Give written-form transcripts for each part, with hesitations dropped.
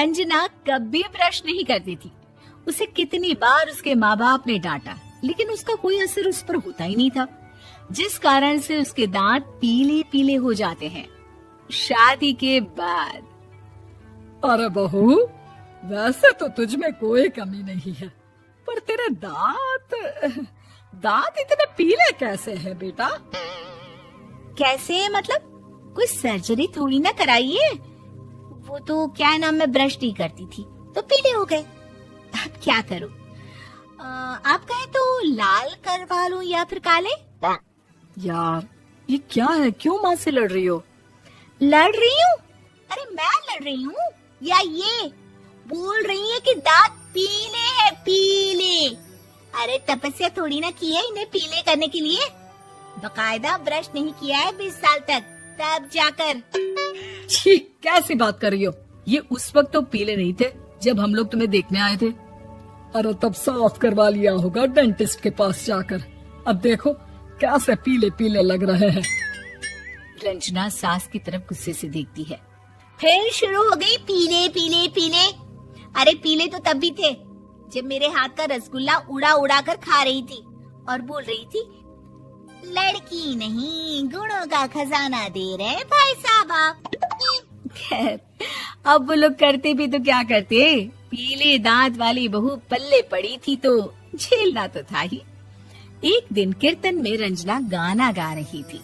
रंजना कभी ब्रश नहीं करती थी। उसे कितनी बार उसके माँ बाप ने डांटा, लेकिन उसका कोई असर उस पर होता ही नहीं था, जिस कारण से उसके दांत पीले पीले हो जाते हैं। शादी के बाद अरे बहू, वैसे तो तुझ में कोई कमी नहीं है, पर तेरे दांत इतने पीले कैसे हैं बेटा? कैसे मतलब? कोई सर्जरी थोड़ी ना कराइए। वो तो क्या नाम, मैं ब्रश नहीं करती थी तो पीले हो गए। अब क्या करूं? आप कहें तो लाल करवा लूं या फिर काले? यार ये क्या है, क्यों माँ से लड़ रही हो? लड़ रही हूँ? अरे मैं लड़ रही हूँ या ये बोल रही है कि दांत पीले हैं, पीले। अरे तपस्या थोड़ी ना की है इन्हें पीले करने के लिए। बकायदा ब्रश नहीं किया है 20 साल तक, तब जाकर। छी, कैसी बात कर रही हो? ये उस वक्त तो पीले नहीं थे जब हम लोग तुम्हें देखने आए थे। अरे तब साफ करवा लिया होगा डेंटिस्ट के पास जाकर। अब देखो कैसे पीले पीले लग रहे हैं। रंजना सास की तरफ गुस्से से देखती है। फिर शुरू हो गई पीले पीले पीले। अरे पीले तो तब भी थे जब मेरे हाथ का रसगुल्ला उड़ा उड़ा कर खा रही थी और बोल रही थी, लड़की नहीं गुणों का खजाना दे रहे भाई साहब आप। खैर, अब वो लोग करते भी तो क्या करते, पीले दांत वाली बहू पल्ले पड़ी थी तो झेलना तो था ही। एक दिन कीर्तन में रंजना गाना गा रही थी।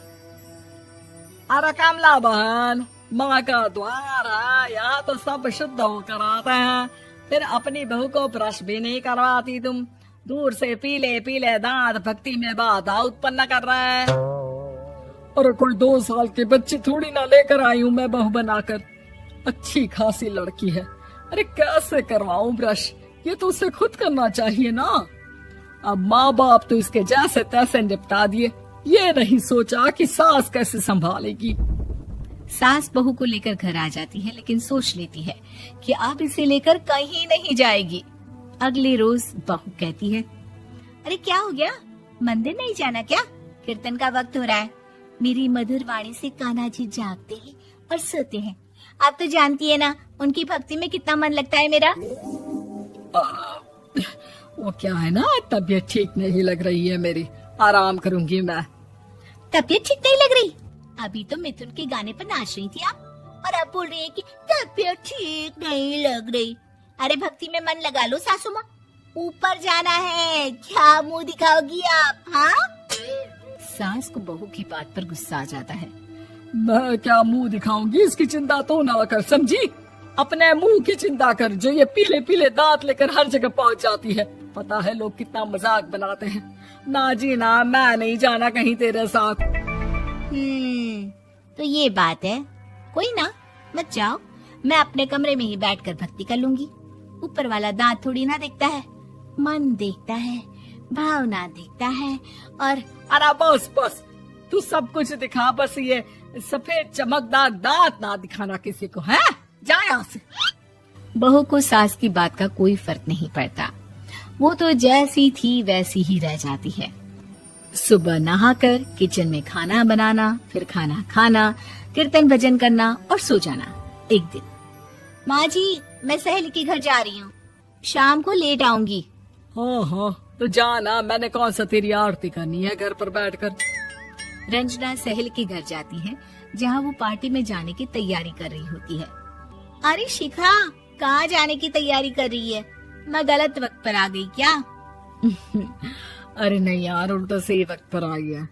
अरे कमला बहन, माँ का द्वार है, यहाँ तो सब शुद्ध होकर आते हैं, फिर अपनी बहू को ब्रश भी नहीं करवाती तुम। दूर से पीले पीले दांत भक्ति में बाधा उत्पन्न कर रहे हैं। और कोई 2 साल के बच्चे थोड़ी ना लेकर आई हूँ मैं बहू बनाकर। अच्छी खासी लड़की है, अरे कैसे करवाऊं ब्रश? ये तो उसे खुद करना चाहिए ना। अब माँ बाप तो इसके जैसे तैसे निपटा दिए, ये नहीं सोचा कि सास कैसे संभालेगी। सास बहू को लेकर घर आ जाती है, लेकिन सोच लेती है कि अब इसे लेकर कहीं नहीं जाएगी। अगले रोज बहू कहती है, अरे क्या हो गया, मंदिर नहीं जाना क्या? कीर्तन का वक्त हो रहा है। मेरी मधुर वाणी से कान्हा जी जागते हैं और सोते हैं। आप तो जानती है ना उनकी भक्ति में कितना मन लगता है मेरा। वो क्या है ना, तबीयत ठीक नहीं लग रही है मेरी, आराम करूंगी मैं। तबीयत ठीक नहीं लग रही? अभी तो मिथुन के गाने पर नाच रही थी आप, और अब बोल रही है कि तबीयत ठीक नहीं लग रही। अरे भक्ति में मन लगा लो सासू माँ, ऊपर जाना है, क्या मुंह दिखाओगी आप? हाँ? सास को बहू की बात पर गुस्सा आ जाता है। मैं क्या मुंह दिखाऊंगी, इसकी चिंता तो ना कर, समझी? अपने मुंह की चिंता कर, जो ये पीले पीले दांत लेकर हर जगह पहुंच जाती है। पता है लोग कितना मजाक बनाते हैं। ना जी ना, मैं नहीं जाना कहीं तेरे साथ। तो ये बात है, कोई ना, मत जाओ, मैं अपने कमरे में ही बैठकर भक्ति कर लूंगी। ऊपर वाला दांत थोड़ी ना देखता है, मन देखता है, भावना देखता है। और अरे बस बस, तू सब कुछ दिखा, बस ये सफेद चमकदार दांत ना दिखाना किसी को, है? जा यहाँ से। बहू को सास की बात का कोई फर्क नहीं पड़ता, वो तो जैसी थी वैसी ही रह जाती है। सुबह नहाकर किचन में खाना बनाना, फिर खाना खाना, कीर्तन भजन करना और सो जाना। एक दिन, माँ जी मैं सहेली के घर जा रही हूँ, शाम को लेट आऊंगी। हाँ हाँ तो जाना, मैंने कौन सा तेरी आरती करनी है घर पर बैठकर। रंजना सहेली के घर जाती है, जहाँ वो पार्टी में जाने की तैयारी कर रही होती है। अरे शिखा, कहाँ जाने की तैयारी कर रही है? मैं गलत वक्त पर आ गई क्या? अरे नहीं यार, उल्टा सही वक्त पर आई है।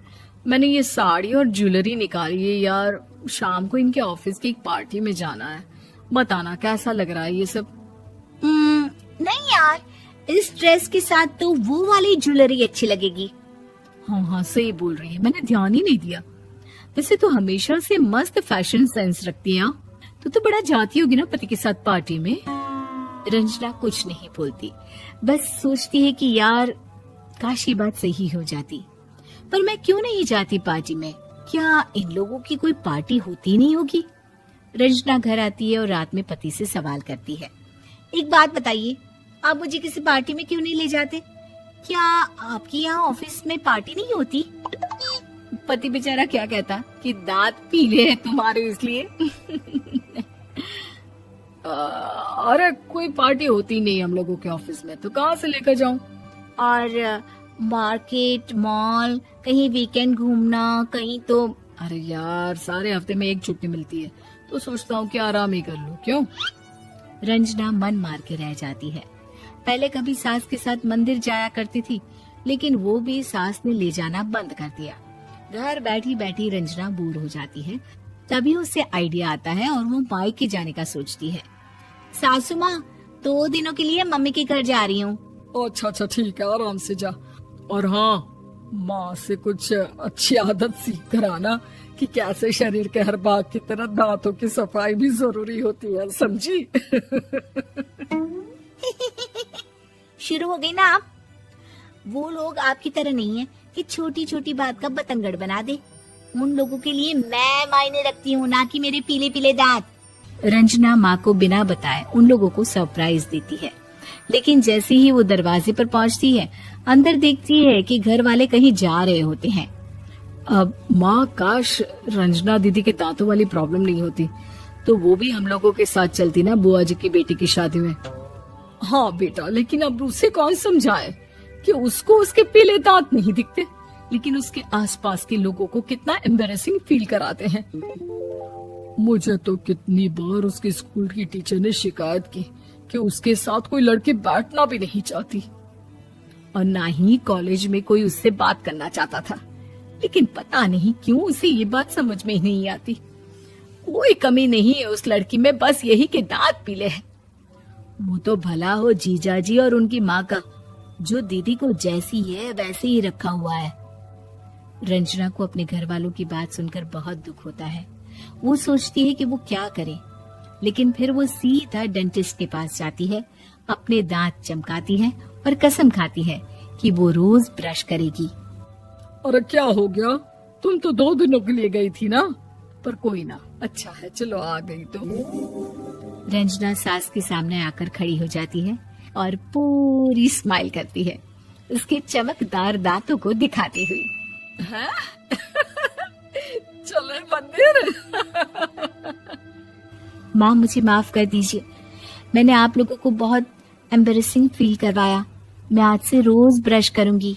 मैंने ये साड़ी और ज्वेलरी निकाली है यार, शाम को इनके ऑफिस की एक पार्टी में जाना है। बताना कैसा लग रहा है ये सब? नहीं यार, इस ड्रेस के साथ तो वो वाली ज्वेलरी अच्छी लगेगी। हाँ हाँ सही बोल रही है, मैंने ध्यान ही नहीं दिया। वैसे तो हमेशा से मस्त फैशन सेंस रखती है। तो बड़ा जाती होगी ना पति के साथ पार्टी में। रंजना कुछ नहीं बोलती, बस सोचती है कि यार काश ये बात सही हो जाती, पर मैं क्यों नहीं जाती पार्टी में? क्या इन लोगों की कोई पार्टी होती नहीं होगी? रंजना घर आती है और रात में पति से सवाल करती है, एक बात बताइए, आप मुझे किसी पार्टी में क्यों नहीं ले जाते? क्या आपके यहाँ ऑफिस में पार्टी नहीं होती? पति बेचारा क्या कहता कि दांत पीले हैं तुम्हारे इसलिए। अरे कोई पार्टी होती नहीं हम लोगों के ऑफिस में, तो कहाँ से लेकर जाऊं? और मार्केट, मॉल, कहीं वीकेंड घूमना, कहीं तो। अरे यार, सारे हफ्ते में एक छुट्टी मिलती है, तो सोचता हूँ कि आराम ही कर लूं। क्यों? रंजना मन मार के रह जाती है। पहले कभी सास के साथ मंदिर जाया करती थी, लेकिन वो भी सास ने ले जाना बंद कर दिया। घर बैठी बैठी रंजना बोर हो जाती है। तभी उसे आइडिया आता है और वो मायके जाने का सोचती है। सासू माँ, 2 दिनों के लिए मम्मी के घर जा रही हूँ। अच्छा ठीक है, आराम से जा। और हाँ, माँ से कुछ अच्छी आदत सीख कर आना कि कैसे शरीर के हर भाग की तरह दांतों की सफाई भी जरूरी होती है, समझी? शुरू हो गई ना आप? वो लोग आपकी तरह नहीं है कि छोटी छोटी बात का बतंगड़ बना दे। उन लोगों के लिए मैं मायने रखती हूँ, ना कि मेरे पीले पीले दांत। रंजना माँ को बिना बताए उन लोगों को सरप्राइज देती है, लेकिन जैसे ही वो दरवाजे पर पहुंचती है, अंदर देखती है कि घर वाले कहीं जा रहे होते हैं। अब माँ, काश रंजना दीदी के दांतों वाली प्रॉब्लम नहीं होती, तो वो भी हम लोगों के साथ चलती ना बुआ जी की बेटी की शादी में। हाँ बेटा, लेकिन अब उसे कौन समझाए कि उसको उसके पीले दांत नहीं दिखते, लेकिन उसके आसपास के लोगों को कितना एम्बैरेसिंग फील कराते हैं। मुझे तो कितनी बार उसके स्कूल की टीचर ने शिकायत की कि उसके साथ कोई लड़की बैठना भी नहीं चाहती, और ना ही कॉलेज में कोई उससे बात करना चाहता था। लेकिन पता नहीं क्यों उसे ये बात समझ में ही नहीं आती। कोई कमी नहीं है उस लड़की में, बस यही कि दांत पीले हैं। वो तो भला हो जीजा जी और उनकी माँ का, जो दीदी को जैसी है वैसे ही रखा हुआ है। रंजना को अपने घर वालों की बात सुनकर बहुत दुख होता है। वो सोचती है कि वो क्या करे, लेकिन फिर वो सीधा डेंटिस्ट के पास जाती है, अपने दांत चमकाती है और कसम खाती है कि वो रोज ब्रश करेगी। अरे क्या हो गया? तुम तो 2 दिनों के लिए गई थी ना। पर कोई ना, अच्छा है, चलो आ गई तो। रंजना सास के सामने आकर खड़ी हो जाती है और पूरी स्माइल करती है, उसके चमकदार दांतों को दिखाती हुई। हैं? चले मंदिर। माँ, मुझे माफ कर दीजिए, मैंने आप लोगों को बहुत एम्बैरेसिंग फील करवाया। मैं आज से रोज ब्रश करूंगी।